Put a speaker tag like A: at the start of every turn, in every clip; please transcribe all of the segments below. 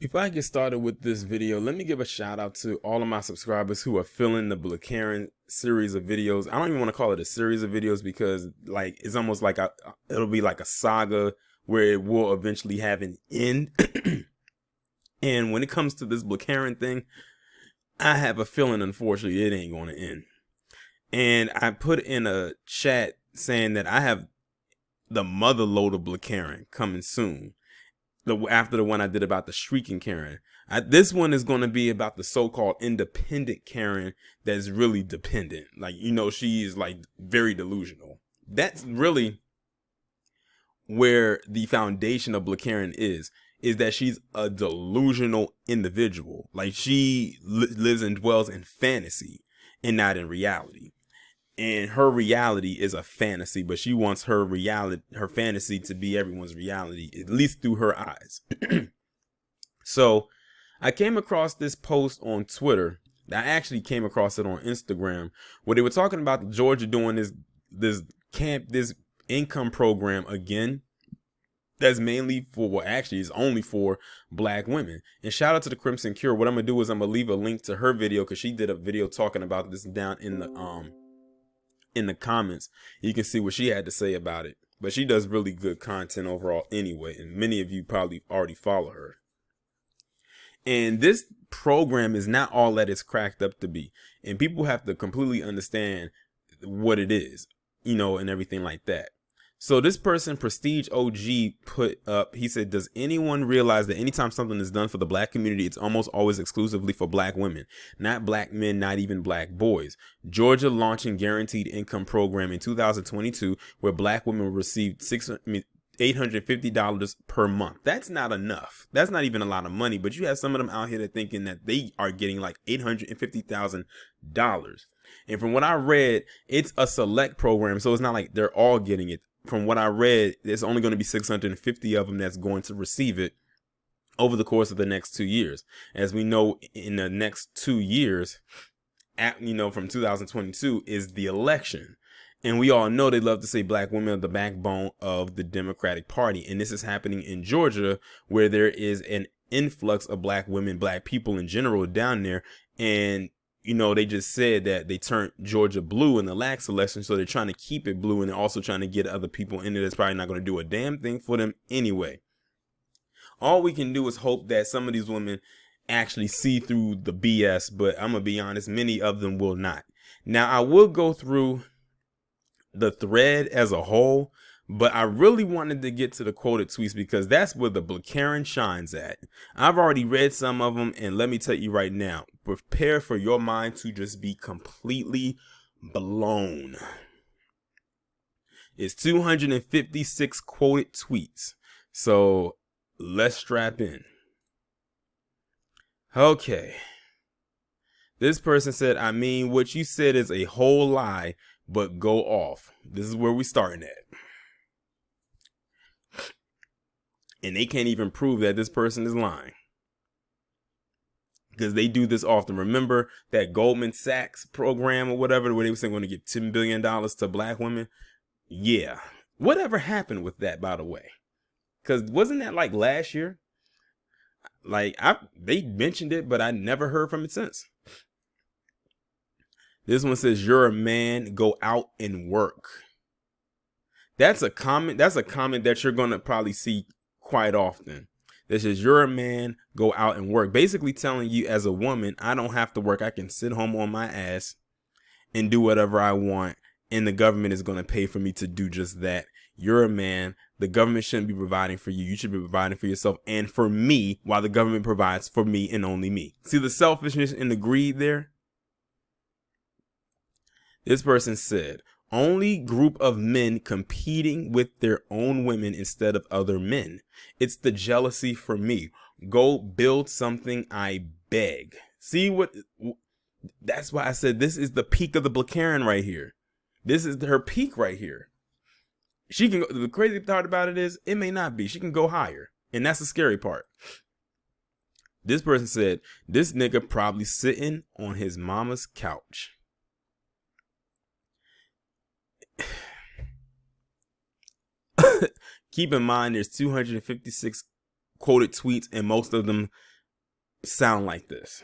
A: Before I get started with this video, let me give a shout out to all of my subscribers who are filling the Blakaren series of videos. I don't even want to call it a series of videos because like it's almost like it'll be like a saga where it will eventually have an end. And when it comes to this Blakaren thing, I have a feeling, unfortunately, it ain't going to end. And I put in a chat saying that I have the mother load of Blakaren coming soon. After the one I did about the shrieking Karen. This one is going to be about the so-called independent Karen that's really dependent. Like, she is like very delusional. That's really where the foundation of Blakaren is that she's a delusional individual. Like she lives and dwells in fantasy and not in reality. And her reality is a fantasy, but she wants her fantasy to be everyone's reality, at least through her eyes. So I came across this post on Twitter. I actually came across it on Instagram where they were talking about Georgia doing this income program again. That's mainly actually is only for black women. And shout out to the Crimson Cure. What I'm gonna do is I'm gonna leave a link to her video because she did a video talking about this down in the comments. You can see what she had to say about it, but she does really good content overall anyway, and many of you probably already follow her. And this program is not all that it's cracked up to be, and people have to completely understand what it is, and everything like that. So this person, Prestige OG, put up, he said, does anyone realize that anytime something is done for the black community, it's almost always exclusively for black women, not black men, not even black boys? Georgia launching guaranteed income program in 2022 where black women received $850 per month. That's not enough. That's not even a lot of money, but you have some of them out here that thinking that they are getting like $850,000. And from what I read, it's a select program, so it's not like they're all getting it. From what I read, there's only going to be 650 of them that's going to receive it over the course of the next 2 years. As we know, in the next 2 years, from 2022 is the election. And we all know they love to say black women are the backbone of the Democratic Party. And this is happening in Georgia, where there is an influx of black women, black people in general down there. And they just said that they turned Georgia blue in the last election, so they're trying to keep it blue, and they're also trying to get other people in it that's probably not going to do a damn thing for them anyway. All we can do is hope that some of these women actually see through the BS, but I'm going to be honest, many of them will not. Now, I will go through the thread as a whole, but I really wanted to get to the quoted tweets because that's where the Blakaren shines at. I've already read some of them, and let me tell you right now, prepare for your mind to just be completely blown. It's 256 quoted tweets, so let's strap in. Okay. This person said, I mean, what you said is a whole lie, but go off. This is where we starting at. And they can't even prove that this person is lying, because they do this often. Remember that Goldman Sachs program or whatever, where they were saying going to give $10 billion to black women? Yeah. Whatever happened with that, by the way? Because wasn't that like last year? Like they mentioned it, but I never heard from it since. This one says, you're a man, go out and work. That's a comment that you're going to probably see quite often. This is, you're a man, go out and work. Basically telling you as a woman, I don't have to work. I can sit home on my ass and do whatever I want, and the government is going to pay for me to do just that. You're a man. The government shouldn't be providing for you. You should be providing for yourself and for me, while the government provides for me and only me. See the selfishness and the greed there? This person said, only group of men competing with their own women instead of other men. It's the jealousy for me. Go build something, I beg. See that's why I said this is the peak of the Blakaren right here. This is her peak right here. She can go, the crazy part about it is it may not be. She can go higher. And that's the scary part. This person said, this nigga probably sitting on his mama's couch. Keep in mind, there's 256 quoted tweets, and most of them sound like this,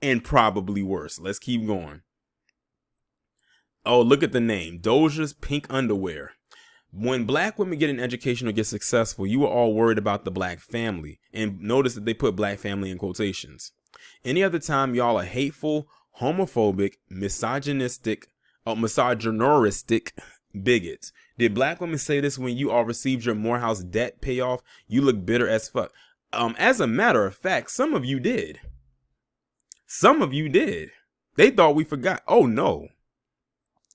A: and probably worse. Let's keep going. Oh, look at the name, Doja's Pink Underwear. When black women get an education or get successful, you are all worried about the black family. And notice that they put black family in quotations. Any other time, y'all are hateful, homophobic, misogynistic bigots. Did black women say this when you all received your Morehouse debt payoff? You look bitter as fuck. As a matter of fact, some of you did. Some of you did. They thought we forgot. Oh, no.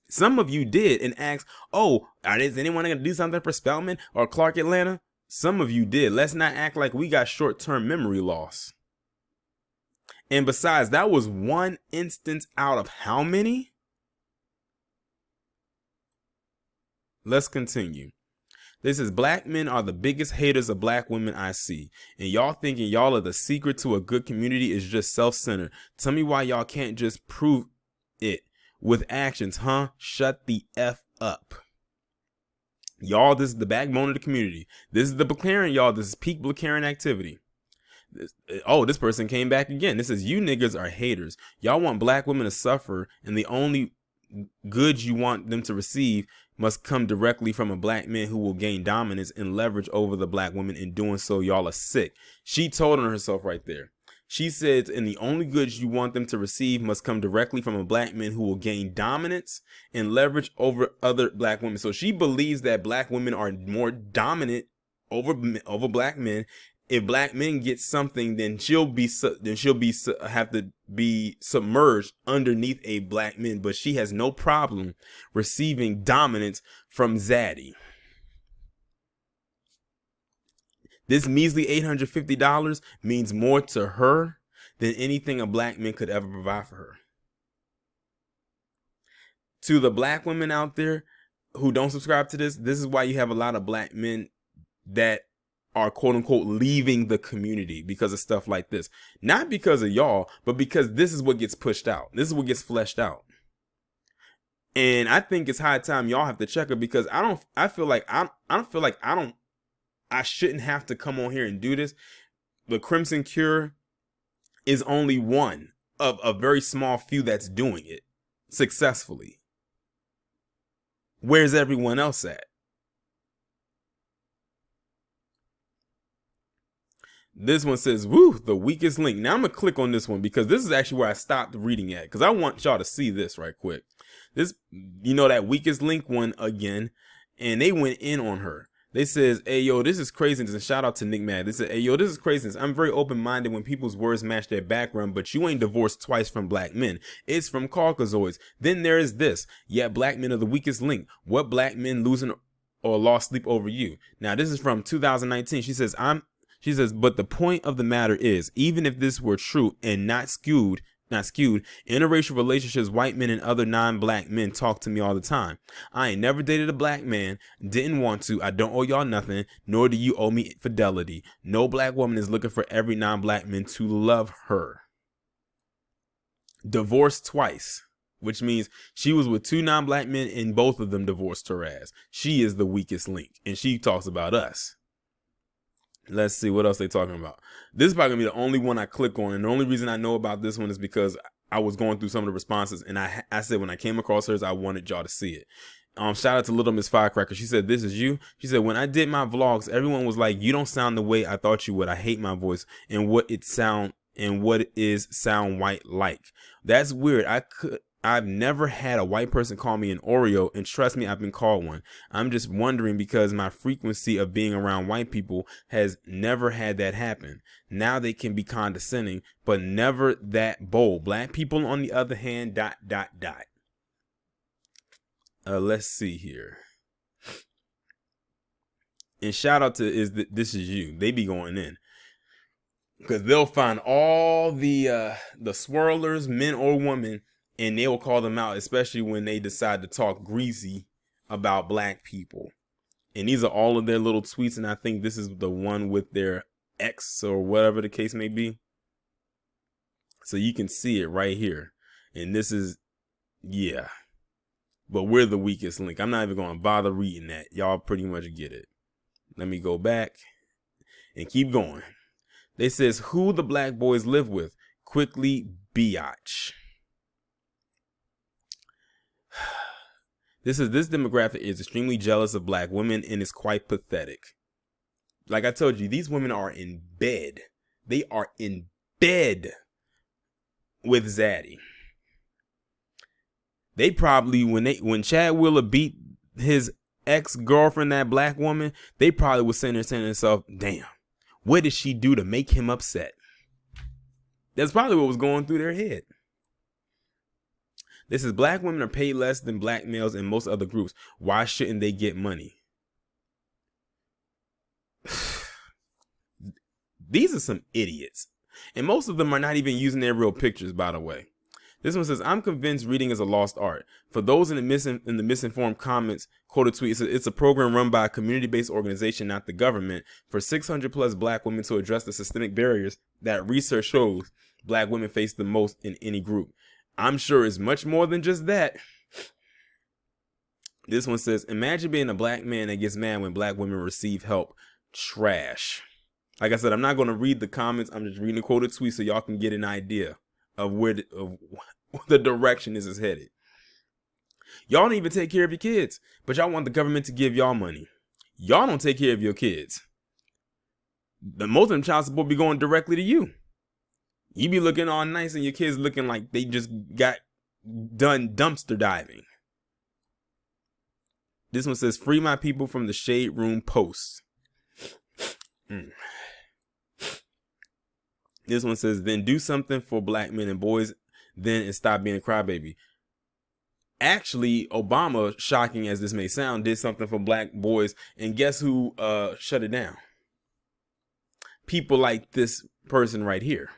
A: Some of you did and asked, oh, is anyone going to do something for Spelman or Clark Atlanta? Some of you did. Let's not act like we got short-term memory loss. And besides, that was one instance out of how many? Let's continue. This is black men are the biggest haters of black women I see. And y'all thinking y'all are the secret to a good community is just self-centered. Tell me why y'all can't just prove it with actions, huh? Shut the F up. Y'all, this is the backbone of the community. This is the Blacarian, y'all. This is peak Blacarian activity. This person came back again. This is you niggas are haters. Y'all want black women to suffer, and the only goods you want them to receive must come directly from a black man who will gain dominance and leverage over the black women. In doing so, y'all are sick. She told on herself right there. She said, and the only goods you want them to receive must come directly from a black man who will gain dominance and leverage over other black women. So she believes that black women are more dominant over black men. If black men get something, then she'll have to be submerged underneath a black man. But she has no problem receiving dominance from Zaddy. This measly $850 means more to her than anything a black man could ever provide for her. To the black women out there who don't subscribe to this is why you have a lot of black men that are quote unquote leaving the community because of stuff like this. Not because of y'all, but because this is what gets pushed out. This is what gets fleshed out. And I think it's high time y'all have to check her, because I shouldn't have to come on here and do this. The Crimson Cure is only one of a very small few that's doing it successfully. Where's everyone else at? This one says, woo, the weakest link. Now I'm going to click on this one because this is actually where I stopped reading at, because I want y'all to see this right quick. This, that weakest link one again, and they went in on her. They says, hey, yo, this is craziness. And shout out to Nick Mad. They said, hey, yo, this is craziness. I'm very open-minded when people's words match their background, but you ain't divorced twice from black men. It's from Caucasoids. Then there is this. Yeah, black men are the weakest link. What black men losing or lost sleep over you? Now, this is from 2019. She says, but the point of the matter is, even if this were true and not skewed, interracial relationships, white men and other non-black men talk to me all the time. I ain't never dated a black man, didn't want to. I don't owe y'all nothing, nor do you owe me fidelity. No black woman is looking for every non-black man to love her. Divorced twice, which means she was with two non-black men and both of them divorced her ass. She is the weakest link, and she talks about us. Let's see what else they talking about. This is probably gonna be the only one I click on, and the only reason I know about this one is because I was going through some of the responses, and I said when I came across hers, I wanted y'all to see it. Shout out to Little Miss Firecracker. She said, this is you. She said, when I did my vlogs, everyone was like, you don't sound the way I thought you would. I hate my voice and what it sound white like. That's weird. I've never had a white person call me an Oreo, and trust me, I've been called one. I'm just wondering because my frequency of being around white people has never had that happen. Now they can be condescending, but never that bold. Black people, on the other hand, ... Let's see here. And shout out to This Is You. They be going in, because they'll find all the swirlers, men or women, and they will call them out, especially when they decide to talk greasy about black people. And these are all of their little tweets, and I think this is the one with their ex or whatever the case may be. So you can see it right here. And this is, yeah. But we're the weakest link. I'm not even going to bother reading that. Y'all pretty much get it. Let me go back and keep going. They says who the black boys live with. Quickly, biatch. This demographic is extremely jealous of black women and is quite pathetic. Like I told you, these women are in bed. They are in bed with Zaddy. They probably, when Chad Wheeler beat his ex-girlfriend, that black woman, they probably was sitting there saying to themselves, damn, what did she do to make him upset? That's probably what was going through their head. This is black women are paid less than black males in most other groups. Why shouldn't they get money? These are some idiots. And most of them are not even using their real pictures, by the way. This one says, I'm convinced reading is a lost art. For those in the misinformed comments, quoted tweet, it says, it's a program run by a community-based organization, not the government, for 600 plus black women to address the systemic barriers that research shows black women face the most in any group. I'm sure it's much more than just that. This one says, imagine being a black man that gets mad when black women receive help. Trash. Like I said, I'm not going to read the comments. I'm just reading the quoted tweet so y'all can get an idea of where the direction this is headed. Y'all don't even take care of your kids, but y'all want the government to give y'all money. Y'all don't take care of your kids. Most of them child support be going directly to you. You be looking all nice and your kids looking like they just got done dumpster diving. This one says, free my people from the Shade Room posts. This one says, then do something for black men and boys then and stop being a crybaby. Actually, Obama, shocking as this may sound, did something for black boys, and guess who shut it down? People like this person right here.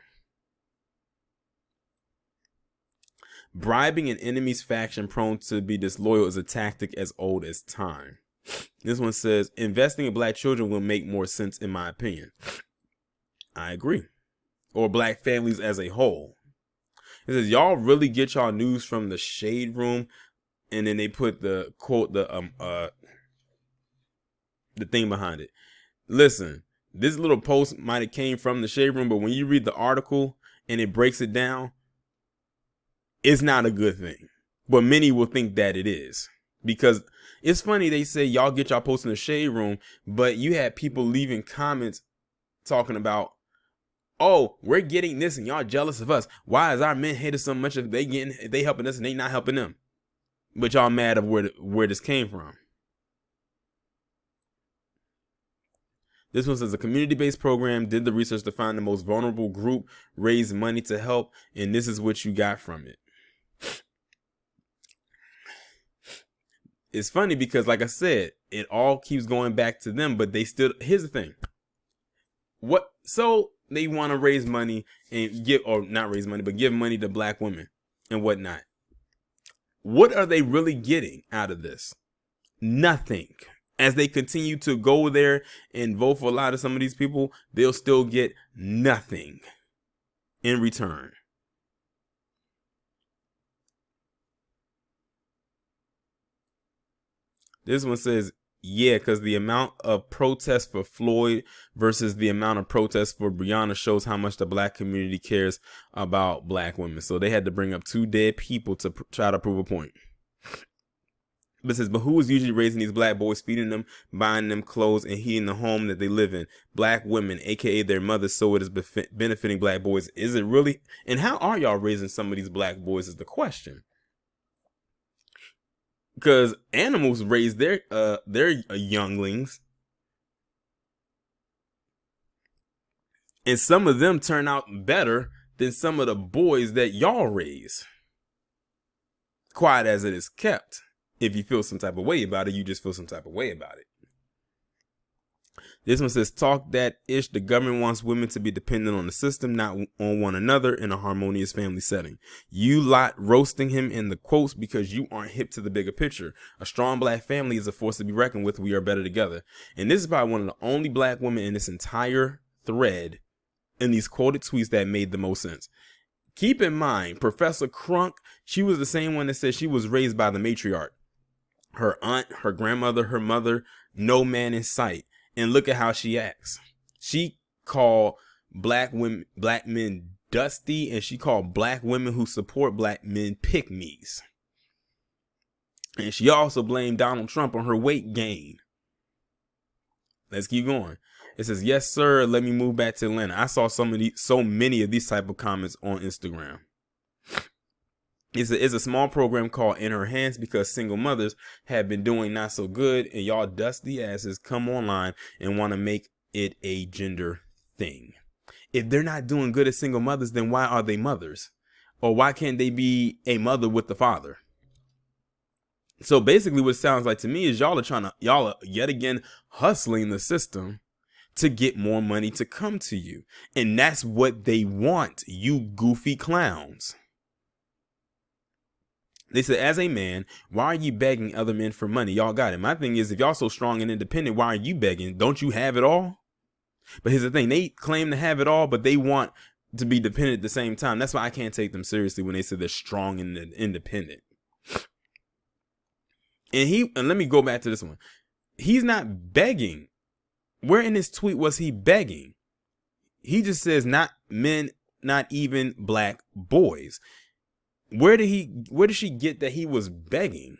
A: Bribing an enemy's faction prone to be disloyal is a tactic as old as time. This one says, investing in black children will make more sense in my opinion. I agree. Or black families as a whole. It says, y'all really get y'all news from the Shade Room, and then they put the quote, the thing behind it. Listen, this little post might have came from the Shade Room, but when you read the article and it breaks it down, it's not a good thing. But many will think that it is. Because it's funny, they say y'all get y'all posts in the Shade Room, but you had people leaving comments talking about, oh, we're getting this and y'all jealous of us. Why is our men hated so much if they helping us and they not helping them? But y'all mad of where this came from. This one says a community-based program did the research to find the most vulnerable group, raise money to help, and this is what you got from it. It's funny because, like I said, it all keeps going back to them, but they still, here's the thing. So they want to raise money and give, or not raise money, but give money to black women and whatnot. What are they really getting out of this? Nothing. As they continue to go there and vote for a lot of some of these people, they'll still get nothing in return. This one says, yeah, because the amount of protest for Floyd versus the amount of protest for Breonna shows how much the black community cares about black women. So they had to bring up two dead people to try to prove a point. But it says, but who is usually raising these black boys, feeding them, buying them clothes, and heating the home that they live in? Black women, aka their mothers, so it is benefiting black boys. Is it really? And how are y'all raising some of these black boys is the question. Because animals raise their younglings, and some of them turn out better than some of the boys that y'all raise. Quiet as it is kept. If you feel some type of way about it, you just feel some type of way about it. This one says, talk that ish. The government wants women to be dependent on the system, not on one another in a harmonious family setting. You lot roasting him in the quotes because you aren't hip to the bigger picture. A strong black family is a force to be reckoned with. We are better together. And this is probably one of the only black women in this entire thread in these quoted tweets that made the most sense. Keep in mind, Professor Crunk, she was the same one that said she was raised by the matriarch. Her aunt, her grandmother, her mother, no man in sight. And look at how she acts. She called black men dusty, and she called black women who support black men pick-me's. And she also blamed Donald Trump on her weight gain. Let's keep going. It says, yes, sir. Let me move back to Atlanta. I saw so many of these type of comments on Instagram. It's a small program called In Her Hands because single mothers have been doing not so good, and y'all dusty asses come online and want to make it a gender thing. If they're not doing good as single mothers, then why are they mothers? Or why can't they be a mother with the father? So basically what it sounds like to me is y'all are yet again hustling the system to get more money to come to you. And that's what they want, you goofy clowns. They said, as a man, why are you begging other men for money? Y'all got it. My thing is, if y'all so strong and independent, why are you begging? Don't you have it all? But here's the thing. They claim to have it all, but they want to be dependent at the same time. That's why I can't take them seriously when they say they're strong and independent. And let me go back to this one. He's not begging. Where in his tweet was he begging? He just says not men, not even black boys. Where did she get that he was begging?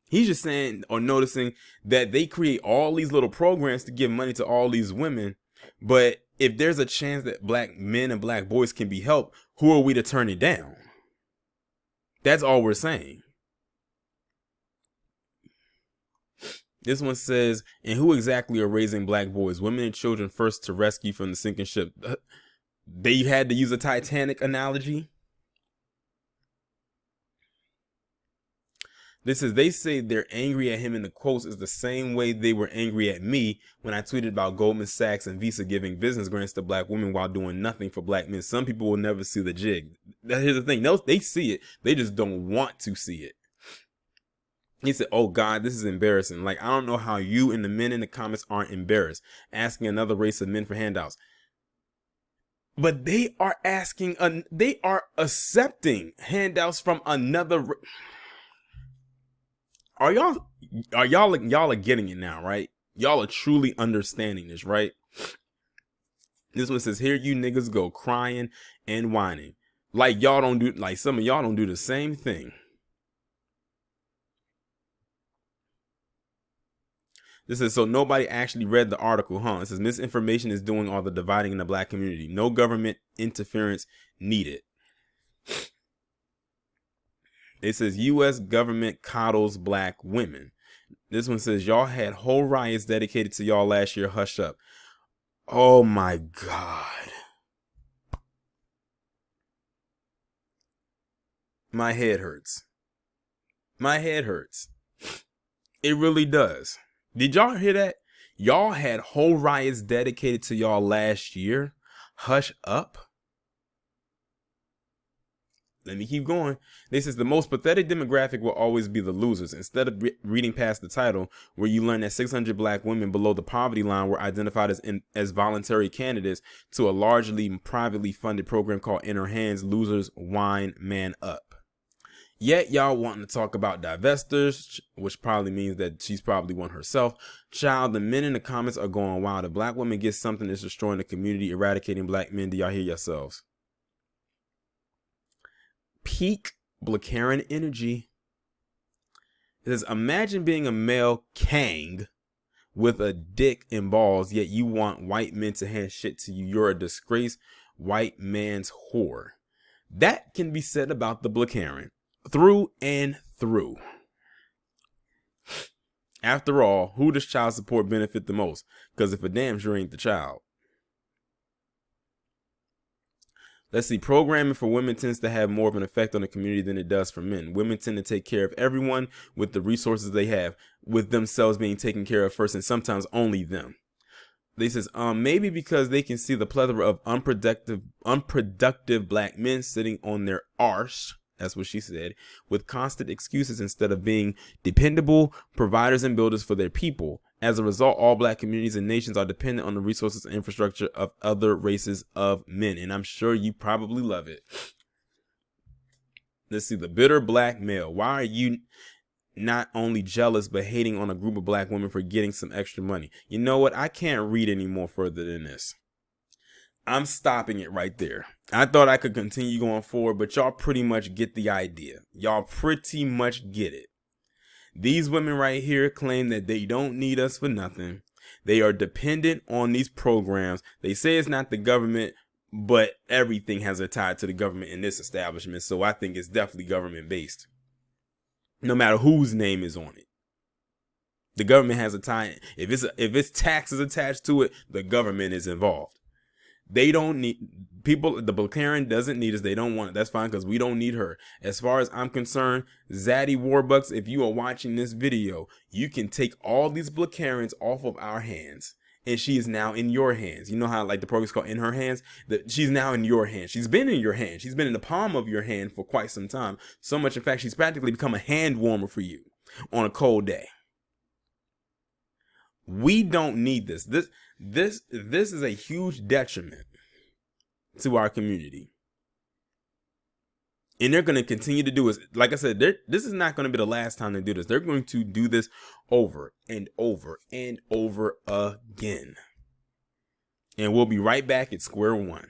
A: He's just saying or noticing that they create all these little programs to give money to all these women. But if there's a chance that black men and black boys can be helped, who are we to turn it down? That's all we're saying. This one says, and who exactly are raising black boys? Women and children first to rescue from the sinking ship. They had to use a Titanic analogy. This is, they say they're angry at him in the quotes is the same way they were angry at me when I tweeted about Goldman Sachs and Visa giving business grants to black women while doing nothing for black men. Some people will never see the jig. Here's the thing. They see it. They just don't want to see it. He said, oh God, this is embarrassing. Like, I don't know how you and the men in the comments aren't embarrassed asking another race of men for handouts. But they are they are accepting handouts from another. Y'all are getting it now, right? Y'all are truly understanding this, right? This one says, here you niggas go crying and whining. Like some of y'all don't do the same thing. This is, so nobody actually read the article, huh? It says, misinformation is doing all the dividing in the black community. No government interference needed. It says U.S. government coddles black women. This one says, y'all had whole riots dedicated to y'all last year. Hush up. Oh my God. My head hurts. My head hurts. It really does. Did y'all hear that? Y'all had whole riots dedicated to y'all last year. Hush up. Let me keep going. This is the most pathetic demographic will always be the losers. Instead of reading past the title, where you learn that 600 black women below the poverty line were identified as voluntary candidates to a largely privately funded program called In Her Hands, losers whine man up. Yet y'all wanting to talk about divestors, which probably means that she's probably one herself. Child, the men in the comments are going wild. If black women get something that's destroying the community, eradicating black men, do y'all hear yourselves? Peak Blakaren energy. It says, imagine being a male Kang with a dick and balls, yet you want white men to hand shit to you. You're a disgraced white man's whore. That can be said about the Blakaren. Through and through. After all, who does child support benefit the most? Because if a damn sure ain't the child. Let's see, programming for women tends to have more of an effect on the community than it does for men. Women tend to take care of everyone with the resources they have, with themselves being taken care of first and sometimes only them. They says, maybe because they can see the plethora of unproductive black men sitting on their arse. That's what she said, with constant excuses instead of being dependable providers and builders for their people. As a result, all black communities and nations are dependent on the resources and infrastructure of other races of men. And I'm sure you probably love it. Let's see, the bitter black male. Why are you not only jealous, but hating on a group of black women for getting some extra money? You know what? I can't read any more further than this. I'm stopping it right there. I thought I could continue going forward, but y'all pretty much get the idea. Y'all pretty much get it. These women right here claim that they don't need us for nothing. They are dependent on these programs. They say it's not the government, but everything has a tie to the government in this establishment. So I think it's definitely government based. No matter whose name is on it. The government has a tie. If it's taxes attached to it, the government is involved. They don't need people. The Blackarian doesn't need us. They don't want it. That's fine because we don't need her. As far as I'm concerned, Zaddy Warbucks, if you are watching this video, you can take all these Blackarians off of our hands. And she is now in your hands. You know how like the program's called In Her Hands? She's now in your hands. She's been in your hand. She's been in the palm of your hand for quite some time. So much, in fact, she's practically become a hand warmer for you on a cold day. We don't need this. This is a huge detriment to our community. And they're going to continue to do it. Like I said, this is not going to be the last time they do this. They're going to do this over and over and over again. And we'll be right back at square one.